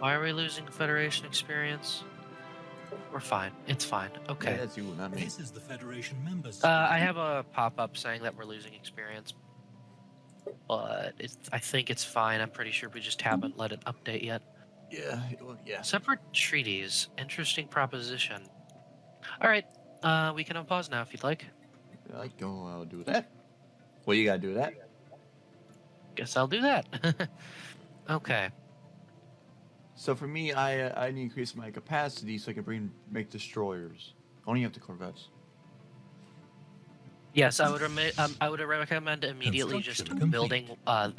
Why are we losing Federation experience? We're fine. It's fine. Okay. Yeah, that's you, not me. This is the Federation members. I have a pop-up saying that we're losing experience, but I think it's fine. I'm pretty sure we just haven't let it update yet. Yeah, well, yeah. Separate treaties. Interesting proposition. All right. We can unpause now if you'd like. I go. I'll do that. Well, you gotta do that. Guess I'll do that. Okay. So for me, I need to increase my capacity so I can make destroyers. Only up to corvettes. Yes, I would recommend immediately just Construction building.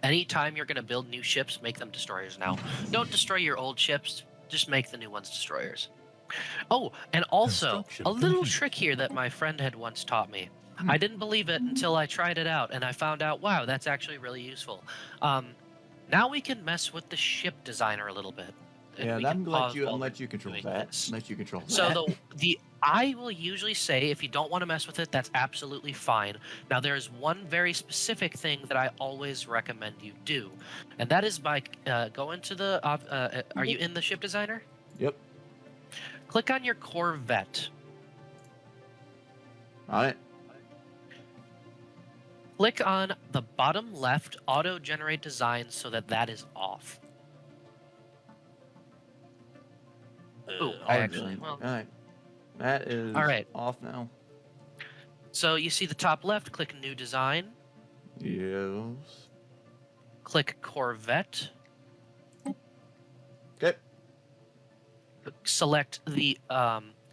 Anytime you're going to build new ships, make them destroyers now. Don't destroy your old ships. Just make the new ones destroyers. Oh, and also Construction a little complete. trick here that my friend had once taught me. I didn't believe it until I tried it out, and I found out, wow, that's actually really useful. Now we can mess with the ship designer a little bit. and Yeah, we I'm can gonna pause let you. while I'm let you control doing that. this. Let you control So that. the I will usually say if you don't want to mess with it, that's absolutely fine. Now there is one very specific thing that I always recommend you do, and that is by going to the. Are you in the ship designer? Yep. Click on your Corvette. On it. Click on the bottom left auto generate design so that that is off. Ooh, I actually. Well, All right. That is All right. off now. so you see the top left. Click new design. Yes. Click Corvette. Okay. Select the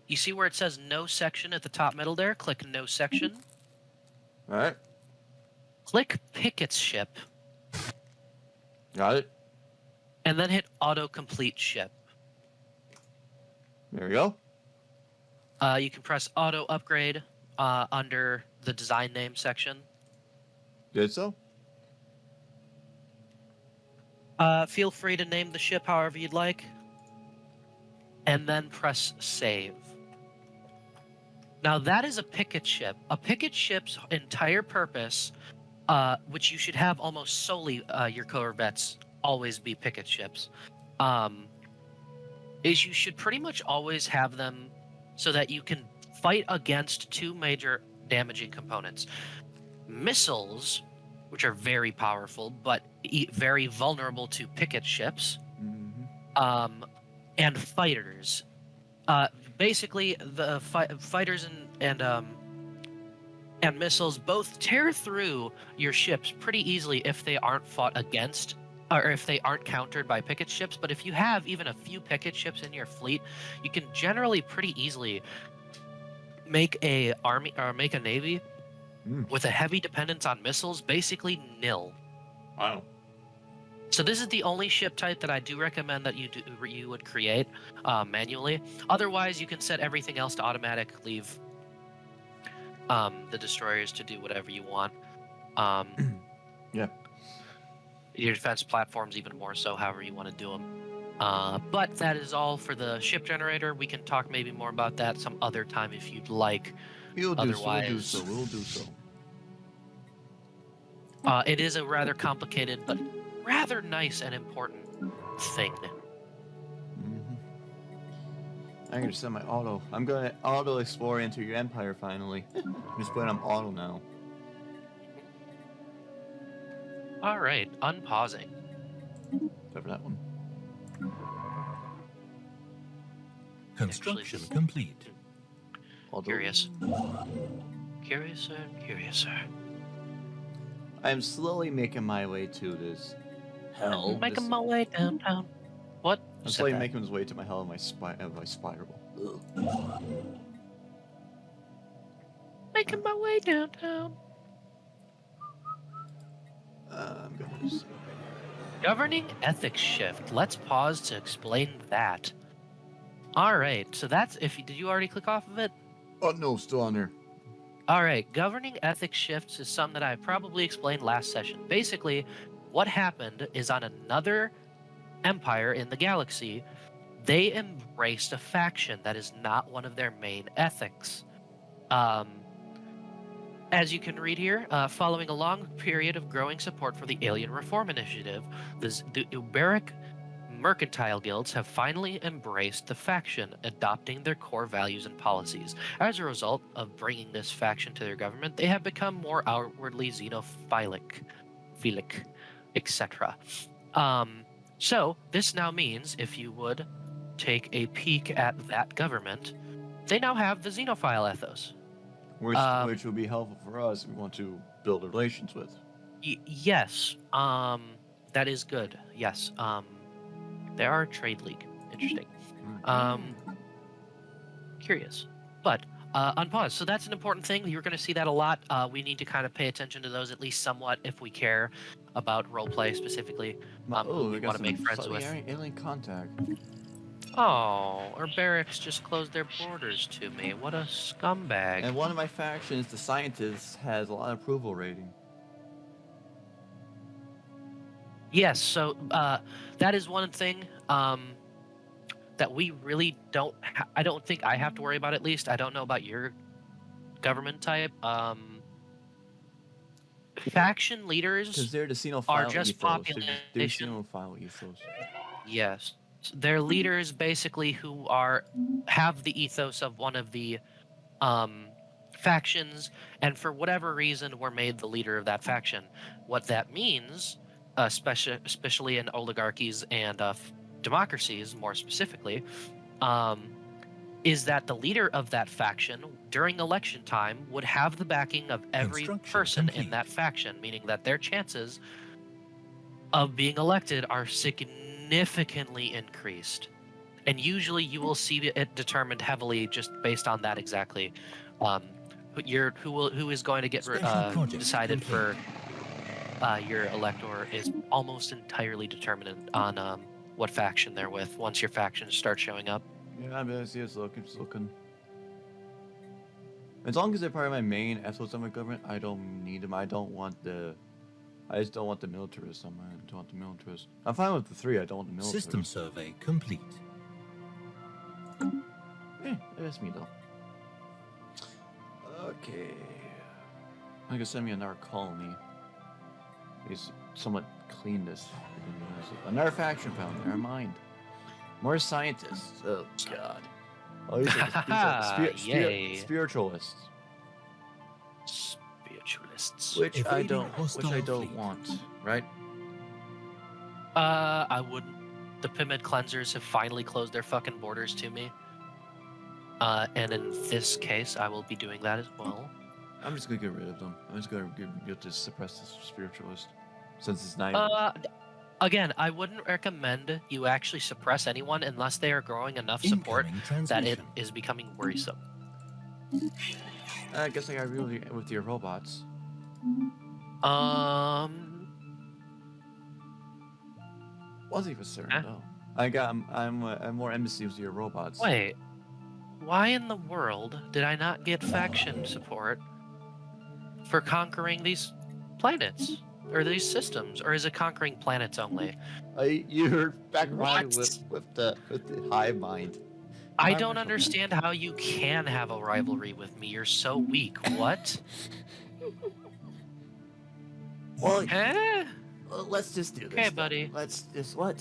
you see where it says no section at the top middle there? Click no section. All right. Click Pickett's ship Got it. and then hit auto complete ship. There we go. You can press auto upgrade under the design name section. Did so. Feel free to name the ship however you'd like. And then press save. Now that is a Pickett ship. A Pickett ship's entire purpose, which you should have almost solely your Corvettes always be Pickett ships, is you should pretty much always have them so that you can fight against two major damaging components. Missiles, which are very powerful but very vulnerable to Pickett ships, Mm-hmm. and fighters. Basically, the fighters and missiles both tear through your ships pretty easily if they aren't fought against, or if they aren't countered by Pickett ships. But if you have even a few Pickett ships in your fleet, you can generally pretty easily make a army or make a navy with a heavy dependence on missiles basically nil. Wow. So this is the only ship type that I do recommend that you would create manually. Otherwise, you can set everything else to automatic. Leave the destroyers to do whatever you want. Yeah. Your defense platforms even more so, however you want to do them. But that is all for the ship generator. We can talk maybe more about that some other time if you'd like. We'll do so. We'll do Otherwise- so. We'll do so. It is a rather complicated but rather nice and important thing. Mm-hmm. I'm gonna send my auto. I'm gonna auto explore into your empire finally. Just put it on auto now. All right, unpausing. Except for that one. Construction Actually- complete. Auto. Curious. Curiouser and curiouser. I'm slowly making my way to this hell. Making this- my way downtown. What? I'm Said slowly that. making his way to my hell of my spiral. Ugh. Making my way downtown. I'm gonna see. Governing ethics shift. Let's pause to explain that. All right, so that's did you already click off of it? Oh no, still on there. All right, governing ethics shifts is something that I probably explained last session. Basically, what happened is on another empire in the galaxy, they embraced a faction that is not one of their main ethics. As you can read here, following a long period of growing support for the Alien Reform Initiative, the Uberic mercantile guilds have finally embraced the faction, adopting their core values and policies. As a result of bringing this faction to their government, they have become more outwardly xenophilic, etc. So this now means, if you would take a peek at that government, they now have the xenophile ethos. Which will be helpful for us if we want to build relations with. Yes. That is good. Yes. They are a trade league. Interesting. Curious. But unpause. So that's an important thing. You're going to see that a lot. We need to kind of pay attention to those at least somewhat if we care about roleplay specifically. Oh, we got want to make friends with. alien contact. Oh, our barracks just closed their borders to me. What a scumbag. And one of my factions, the Scientist, has a lot of approval rating. Yes, so that is one thing that we really don't. I don't think I have to worry about. At least I don't know about your government type. Faction leaders Because they're the xenophile are just ethos. population. They're xenophile ethos. Yes, they're leaders basically who have the ethos of one of the factions, and for whatever reason were made the leader of that faction. What that means, especially in oligarchies and democracies, more specifically, is that the leader of that faction during election time would have the backing of every person in that faction, meaning that their chances of being elected are significantly increased. And usually you will see it determined heavily just based on that exactly. Who is going to get decided for your elector is almost entirely determined on what faction they're with once your factions start showing up. Yeah, I mean, I see it's looking. As long as they're part of my main ethos of my government, I don't need them. I just don't want the militarists on my. I don't want the militarists. I'm fine with the 3. I don't want the militarists. System survey complete. That's me though. Okay. I can send me another colony. He's somewhat clean this. Another faction found. Never mind. More scientists. Oh god. Oh, these are spiritualists. Spiritualists. Which I don't want. Right? I wouldn't. The Pyramid Cleansers have finally closed their fucking borders to me. And in this case, I will be doing that as well. I'm just gonna get rid of them. I'm just gonna suppress this spiritualist, since it's not. Again, I wouldn't recommend you actually suppress anyone unless they are growing enough support that it is becoming worrisome. I guess I got really with your robots. Wasn't even certain though. I'm more embassy with your robots. Wait, why in the world did I not get faction support for conquering these planets or these systems, or is it conquering planets only? You're back riding with the hive mind. I don't understand how you can have a rivalry with me. You're so weak. What? Well, huh? Let's just do this. Okay, buddy. Let's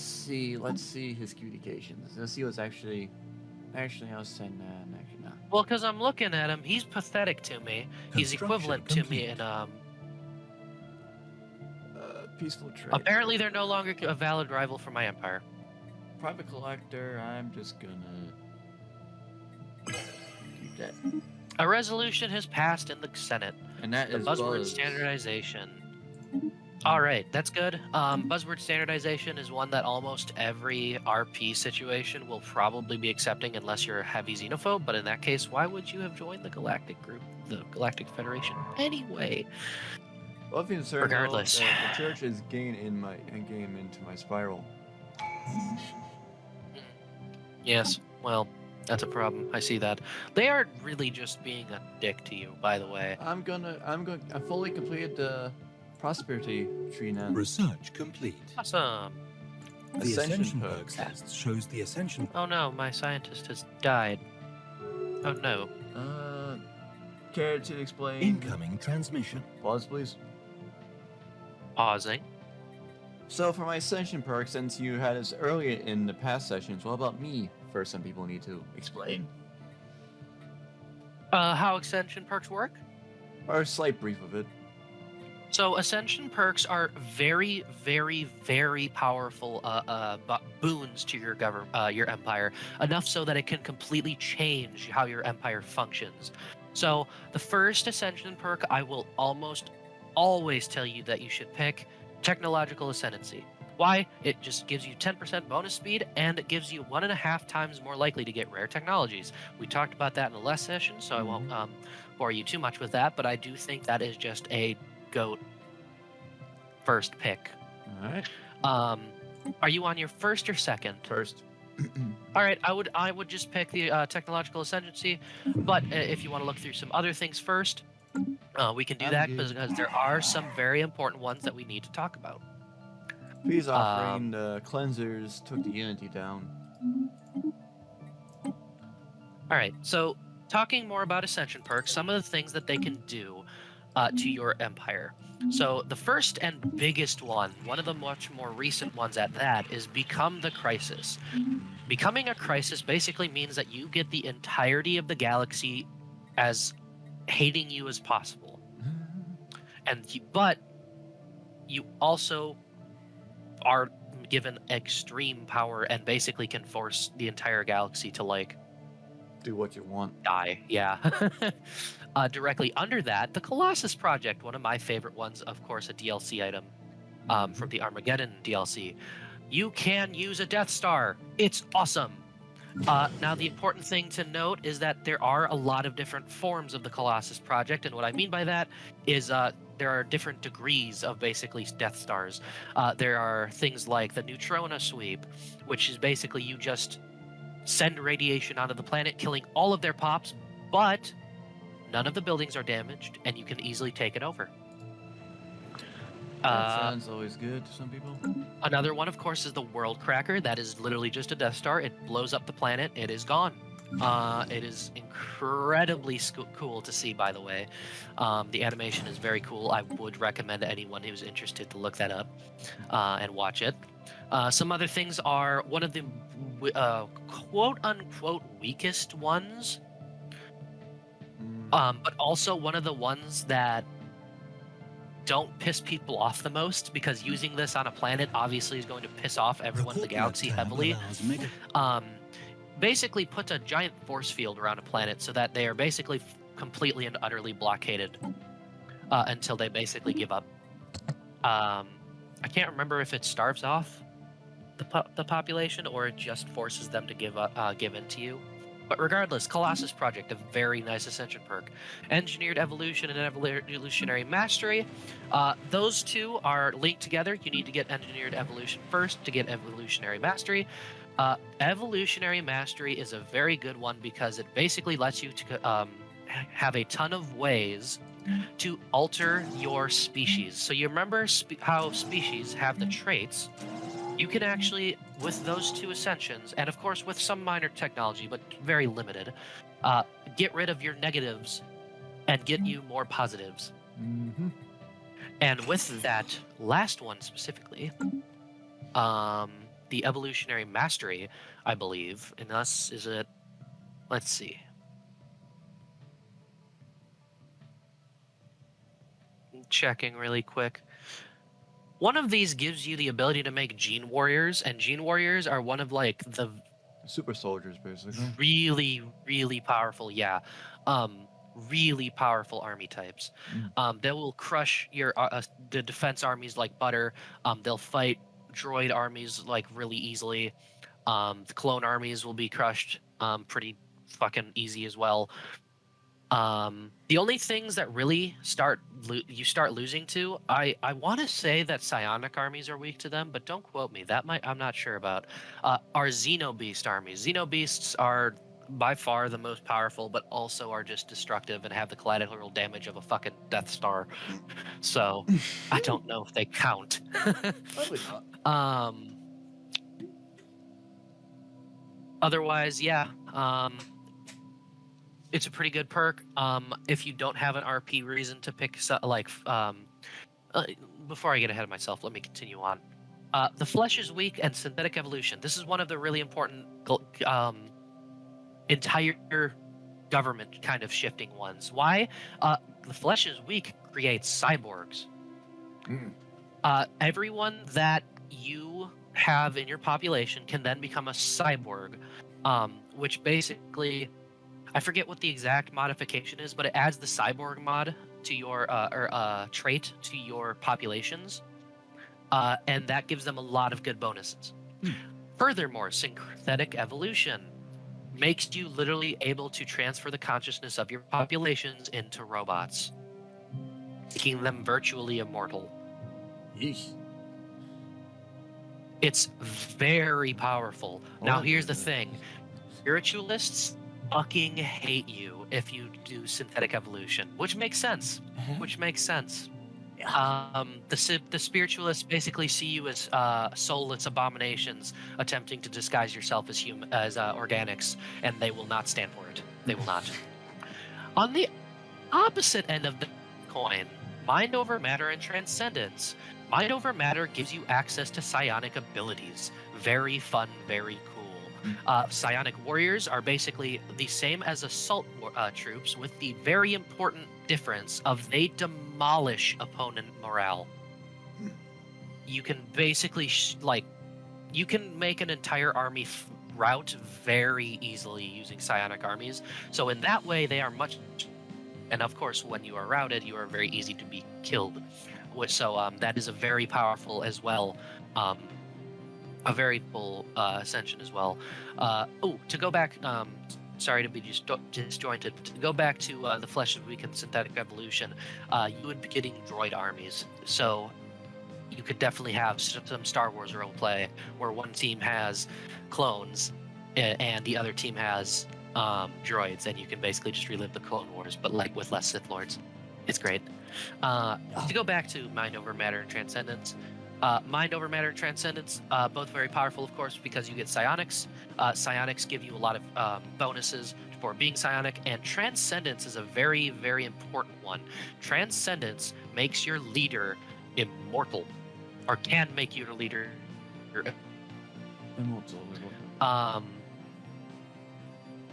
see his communications. Let's see what's actually I'll send actually not. Well, because I'm looking at him, he's pathetic to me. He's equivalent to me in peaceful trade. Apparently, they're no longer a valid rival for my empire. Private collector. I'm just gonna keep that. A resolution has passed in the Senate. And that the is buzzword standardization. All right, that's good. Buzzword standardization is one that almost every RP situation will probably be accepting unless you're a heavy xenophobe. But in that case, why would you have joined the Galactic Group, the Galactic Federation, anyway? Well, regardless, the church is getting into my spiral. Yes, well, that's a problem. I see that. They are really just being a dick to you, by the way. I fully completed the prosperity tree now. Research complete. Awesome. The Ascension Perks test shows the Ascension. Oh no, my scientist has died. Oh no. Care to explain? Incoming transmission. Pause, please. Pausing. So for my Ascension perk, since you had this earlier in the past sessions, what about me? First, some people need to explain. How Ascension Perks work? Or a slight brief of it. So Ascension Perks are very, very, very powerful boons to your empire, enough so that it can completely change how your empire functions. So the first Ascension perk, I will almost always tell you that you should pick Technological Ascendancy. Why? It just gives you 10% bonus speed, and it gives you 1.5 times more likely to get rare technologies. We talked about that in the last session, so I won't bore you too much with that, but I do think that is just a GOAT first pick. All right. Are you on your first or second? First. All right, I would just pick the Technological Ascendancy, but if you want to look through some other things first, we can do that because there are some very important ones that we need to talk about. Please offering the cleansers took the unity down. All right, so talking more about Ascension perks, some of the things that they can do to your empire. So the first and biggest one of the much more recent ones at that, is Become the Crisis. Becoming a Crisis basically means that you get the entirety of the galaxy as hating you as possible. But you also are given extreme power and basically can force the entire galaxy to, like, do what you want. Die. Yeah. Directly under that, the Colossus Project, one of my favorite ones, of course, a DLC item from the Armageddon DLC. You can use a Death Star. It's awesome. Now, the important thing to note is that there are a lot of different forms of the Colossus Project, and what I mean by that is there are different degrees of basically Death Stars. There are things like the Neutrona Sweep, which is basically you just send radiation onto the planet, killing all of their pops, but none of the buildings are damaged, and you can easily take it over. That sounds always good to some people. Another one, of course, is the World Cracker. That is literally just a Death Star. It blows up the planet. It is gone. It is incredibly cool to see, by the way. The animation is very cool. I would recommend anyone who's interested to look that up and watch it. Some other things are one of the quote-unquote weakest ones, but also one of the ones that don't piss people off the most, because using this on a planet obviously is going to piss off everyone in the galaxy heavily. Basically puts a giant force field around a planet so that they are basically completely and utterly blockaded until they basically give up. I can't remember if it starves off the population or it just forces them to give in to you. But regardless, Colossus Project, a very nice Ascension perk. Engineered Evolution and Evolutionary Mastery. Those two are linked together. You need to get Engineered Evolution first to get Evolutionary Mastery. Evolutionary Mastery is a very good one because it basically lets you to have a ton of ways to alter your species. So you remember how species have the traits. You can actually, with those two ascensions, and of course with some minor technology, but very limited, get rid of your negatives and get you more positives. Mm-hmm. And with that last one specifically, the Evolutionary Mastery, I believe, and thus is it, let's see. Checking really quick. One of these gives you the ability to make Gene Warriors, and Gene Warriors are one of, like, the super soldiers, basically. Really, really powerful, yeah. Really powerful army types. They will crush your the defense armies like butter. They'll fight droid armies like really easily. The clone armies will be crushed pretty fucking easy as well. The only things that really you start losing to, I want to say that psionic armies are weak to them, but don't quote me. I'm not sure about. Are Xenobeast armies. Xenobeasts are by far the most powerful, but also are just destructive and have the collateral damage of a fucking Death Star. So I don't know if they count. Probably not. Otherwise, yeah. It's a pretty good perk. If you don't have an RP reason to pick, before I get ahead of myself, let me continue on. The flesh is weak and synthetic evolution. This is one of the really important entire government kind of shifting ones. Why? The flesh is weak creates cyborgs. Mm. Everyone that you have in your population can then become a cyborg, which basically, I forget what the exact modification is, but it adds the cyborg mod to your trait to your populations, and that gives them a lot of good bonuses. Furthermore, synthetic evolution makes you literally able to transfer the consciousness of your populations into robots, making them virtually immortal. Yeesh. It's very powerful. Now, here's the thing. Spiritualists fucking hate you if you do synthetic evolution, which makes sense. The spiritualists basically see you as soulless abominations attempting to disguise yourself as organics, and they will not stand for it. They will not. On the opposite end of the coin, mind over matter and transcendence. Mind over matter gives you access to psionic abilities. Very fun, very cool. Psionic Warriors are basically the same as assault troops, with the very important difference of they demolish opponent morale. You can basically you can make an entire army rout very easily using psionic armies. So in that way, they are much. And of course, when you are routed, you are very easy to be killed. So that is a very powerful as well. A very full ascension as well. To go back, sorry to be disjointed. To go back to the flesh of weak and synthetic evolution, you would be getting droid armies. So you could definitely have some Star Wars role play where one team has clones and the other team has droids, and you can basically just relive the Clone Wars, but like with less Sith Lords. It's great. To go back to Mind over Matter and Transcendence, Mind over Matter and Transcendence, both very powerful, of course, because you get psionics. Psionics give you a lot of bonuses for being psionic, and Transcendence is a very, very important one. Transcendence makes your leader immortal, or can make you the leader Immortal.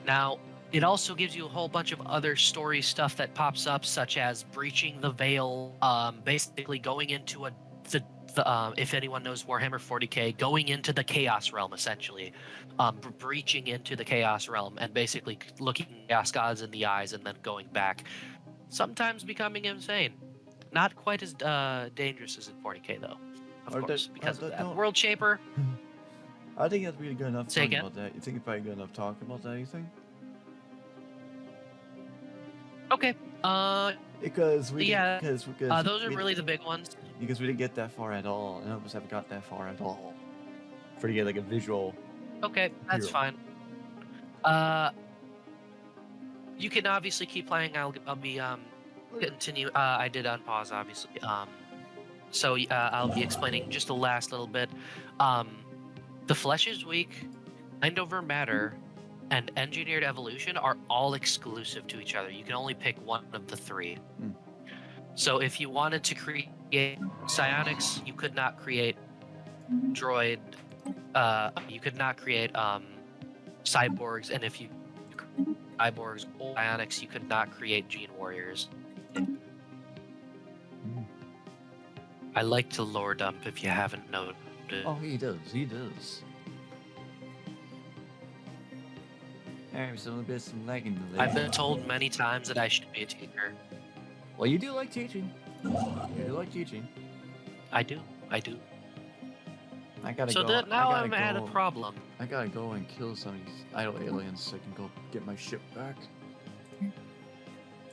Now, it also gives you a whole bunch of other story stuff that pops up, such as breaching the veil, basically going into if anyone knows Warhammer 40k, going into the Chaos Realm, essentially. Breaching into the Chaos Realm and basically looking Chaos Gods in the eyes and then going back. Sometimes becoming insane. Not quite as dangerous as in 40k, though. Of course, because of that. World Shaper. I think that's really good enough Say talking again? about that. You think it's probably good enough talking about that, you think? Okay. Because we Yeah, because those are really the big ones. Because we didn't get that far at all. None of us have got that far at all. For to get like a visual. Okay, that's Hero. fine. You can obviously keep playing. I'll be continue. I did unpause, obviously. So I'll be explaining just the last little bit. The flesh is weak, mind over matter, and engineered evolution are all exclusive to each other. You can only pick one of the three. So if you wanted to create psionics, you could not create droid. You could not create cyborgs, and if you cyborgs or psionics, you could not create gene warriors. I like to lore dump if you haven't noted. Oh, he does. He does. Alright, so there's some lagging delay. I've been told many times that I should be a teacher. Well, you do like teaching. You do like teaching. I do. I do. I gotta So go. that now I I'm gotta at a go. problem. I gotta go and kill some of these idle aliens so I can go get my ship back.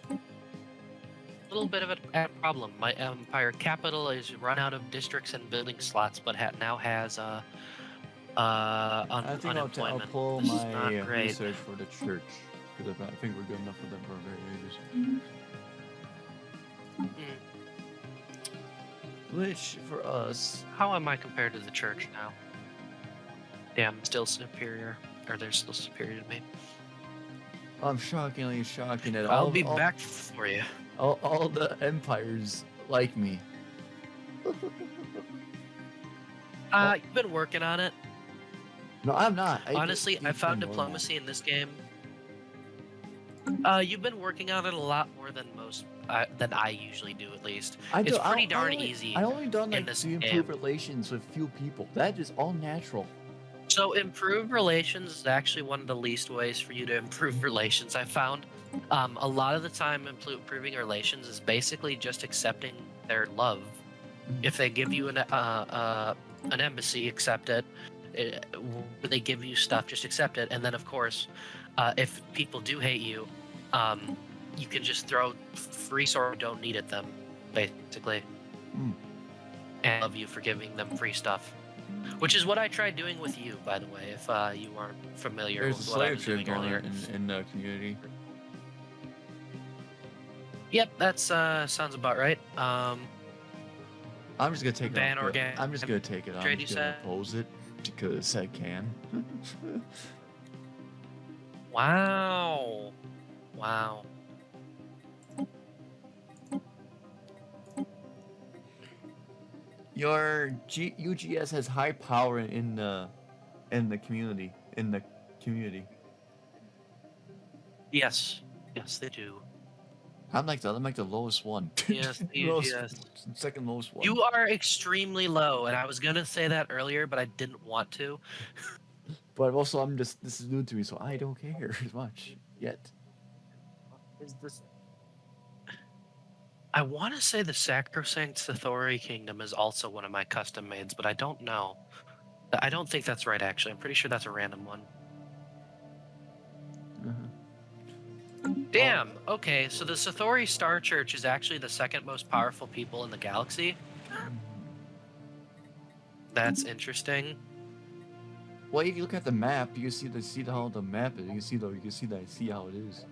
A little bit of a problem. My empire capital is run out of districts and building slots, but now has I think I'll unemployment. pull This is my not great. research for the church. Because I think we're good enough for them for very ages. Which, for us... How am I compared to the church now? Damn, still superior. Or they're still superior to me. I'm shockingly shocking that I'll be back for you. all the empires like me. You've been working on it. No, I'm not. Honestly, I found been normal. diplomacy in this game. You've been working on it a lot more than than I usually do, at least. It's pretty darn easy. I only done in like this to game. improve relations with few people. That is all natural. So improve relations is actually one of the least ways for you to improve relations, I found. A lot of the time, improving relations is basically just accepting their love. If they give you an embassy, accept it. If they give you stuff, just accept it. And then, of course, if people do hate you, you can just throw free sword, don't need it them, basically. And love you for giving them free stuff. Which is what I tried doing with you, by the way, if you weren't familiar There's a with what I slave was trade doing going earlier. on in the community. Yep, that's sounds about right. I'm just gonna take Ban it. organic I'm just gonna take it. I'm trade, just you gonna said? oppose it because I can. Wow. Wow. Your UGS has high power in the community. Yes. Yes, they do. I'm like the lowest one. Yes, the UGS. Second lowest one. You are extremely low, and I was gonna say that earlier, but I didn't want to. But also, this is new to me, so I don't care as much yet. Is this? I want to say the Sacrosanct Sathori Kingdom is also one of my custom mades, but I don't know. I don't think that's right, actually. I'm pretty sure that's a random one. Damn. Okay, so the Sathori Star Church is actually the second most powerful people in the galaxy. That's interesting. Well, if you look at the map, you can see how the map is. You can see how it is.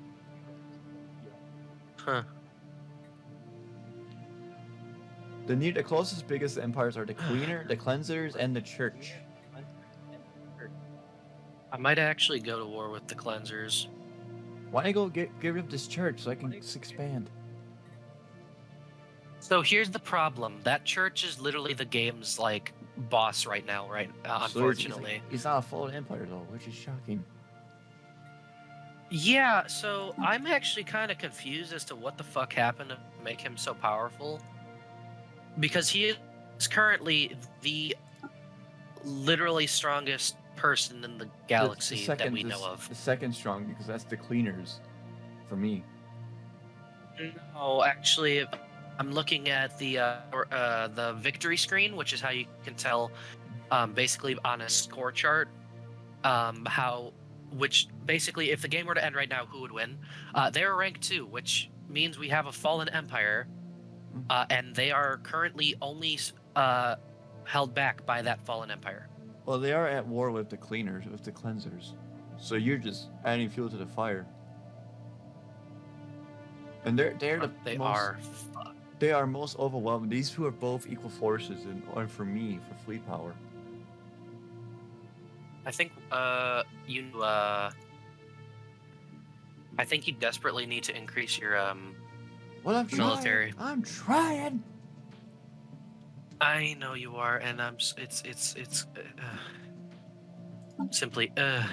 Huh. The closest biggest empires are the Cleaner, the Cleansers, and the Church. I might actually go to war with the Cleansers. Why don't I go get rid of this church so I can expand? So here's the problem. That church is literally the game's like boss right now, right? Unfortunately. It's not a fallen empire though, which is shocking. Yeah, so I'm actually kind of confused as to what the fuck happened to make him so powerful. Because he is currently the literally strongest person in the galaxy that we know of. The second strong, because that's the Cleaners, for me. No, actually, I'm looking at the victory screen, which is how you can tell, basically on a score chart, which basically, if the game were to end right now, who would win? They're rank 2, which means we have a fallen empire, and they are currently only held back by that fallen empire. Well, they are at war with the Cleaners, with the Cleansers. So you're just adding fuel to the fire. And they are most overwhelming. These two are both equal forces, and for me, for fleet power. I think you desperately need to increase your military. I'm trying. I know you are, and it's simply. I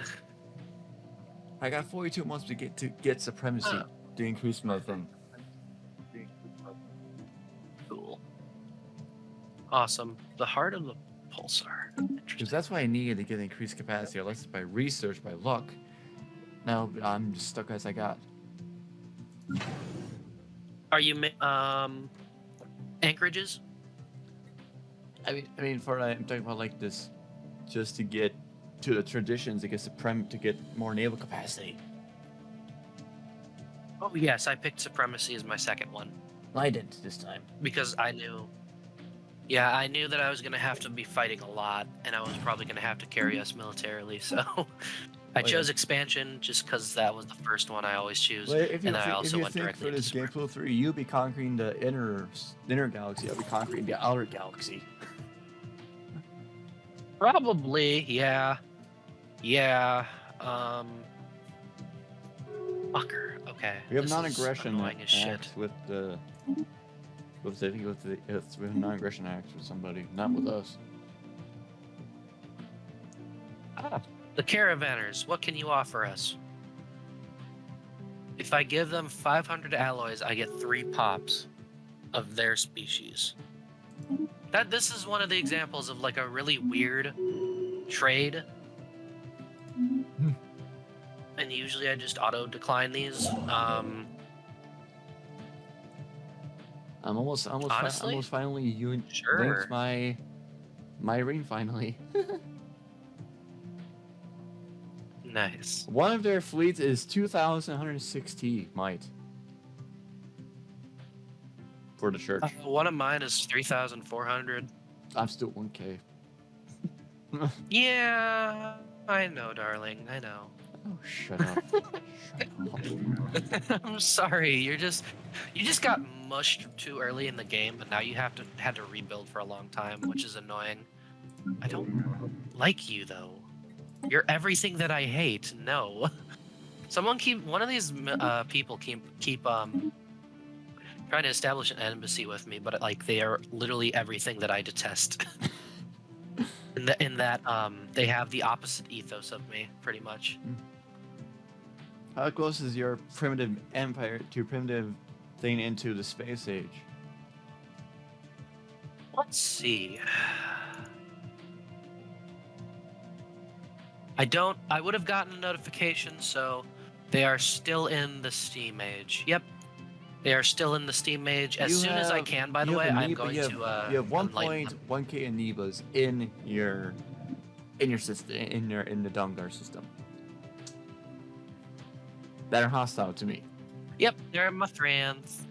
got 42 months to get supremacy to increase my thing. Cool. Awesome. The heart of the pulsar. Because that's why I needed to get increased capacity, unless it's by research, by luck. Now I'm just stuck as I got. Are you anchorages? I'm talking about like this, just to get to the traditions, to get more naval capacity. Oh yes, I picked supremacy as my second one. I didn't this time. Because I knew. Yeah, I knew that I was gonna have to be fighting a lot, and I was probably gonna have to carry us militarily. So I chose expansion just because that was the first one I always choose. Well, if you went think directly for this into game 3, you'll be conquering the inner galaxy. I'll be conquering the outer galaxy. Probably, yeah. Yeah. Fucker. Okay. We have this is non-aggression annoying as shit. act with non-aggression acts with somebody, not with us. The caravanners, what can you offer us? If I give them 500 alloys, I get 3 pops of their species. This is one of the examples of like a really weird trade. And usually I just auto decline these. I'm almost Honestly? finally Sure. linked my ring finally. Nice. One of their fleets is 2,160 might. For the church. One of mine is 3,400. I'm still 1k. Yeah, I know, darling. I know. Oh, shut up. Shut up. I'm sorry. You just got mushed too early in the game, but now you had to rebuild for a long time, which is annoying. I don't like you though. You're everything that I hate. No. One of these people keep trying to establish an embassy with me, but like they are literally everything that I detest. in that they have the opposite ethos of me, pretty much. How close is your primitive empire to primitive thing into the space age? Let's see. I would have gotten a notification, so they are still in the Steam age. Yep. They are still in the Steam age. As soon as I can, by the way, I'm going to you have enlighten them. 1.1k Anibas in your system, in the Domgar system that are hostile to me. Yep, they're my friends.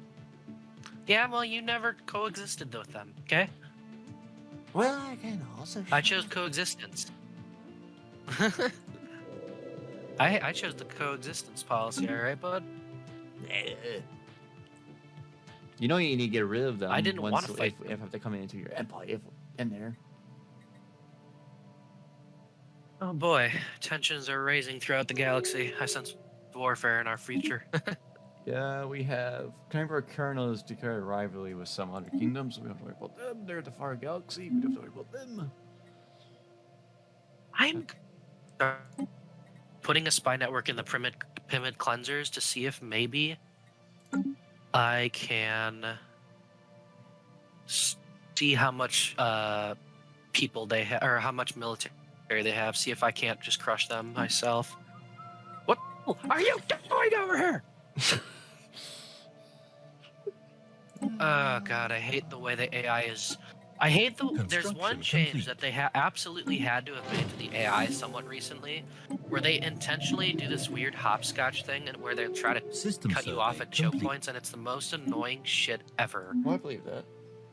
Yeah, well, you never coexisted with them, okay? Well, I can also. I chose coexistence. I chose the coexistence policy, all right, bud? You know you need to get rid of them. I didn't want to fight if they come into your empire, if in there. Oh boy, tensions are raising throughout the galaxy. I sense warfare in our future. Yeah, we have Cranbrook Colonels declared rivalry with some other kingdoms, so we don't have to worry about them. They're the far galaxy, we don't have to worry about them. I'm putting a spy network in the pyramid cleansers to see if maybe I can see how much people they have, or how much military they have. See if I can't just crush them myself. What are you doing over here? Oh god, I hate the way the AI is. I hate there's one change that they absolutely had to have made to the AI somewhat recently, where they intentionally do this weird hopscotch thing, and where they try to cut you off at choke points, and it's the most annoying shit ever. Well, I believe that.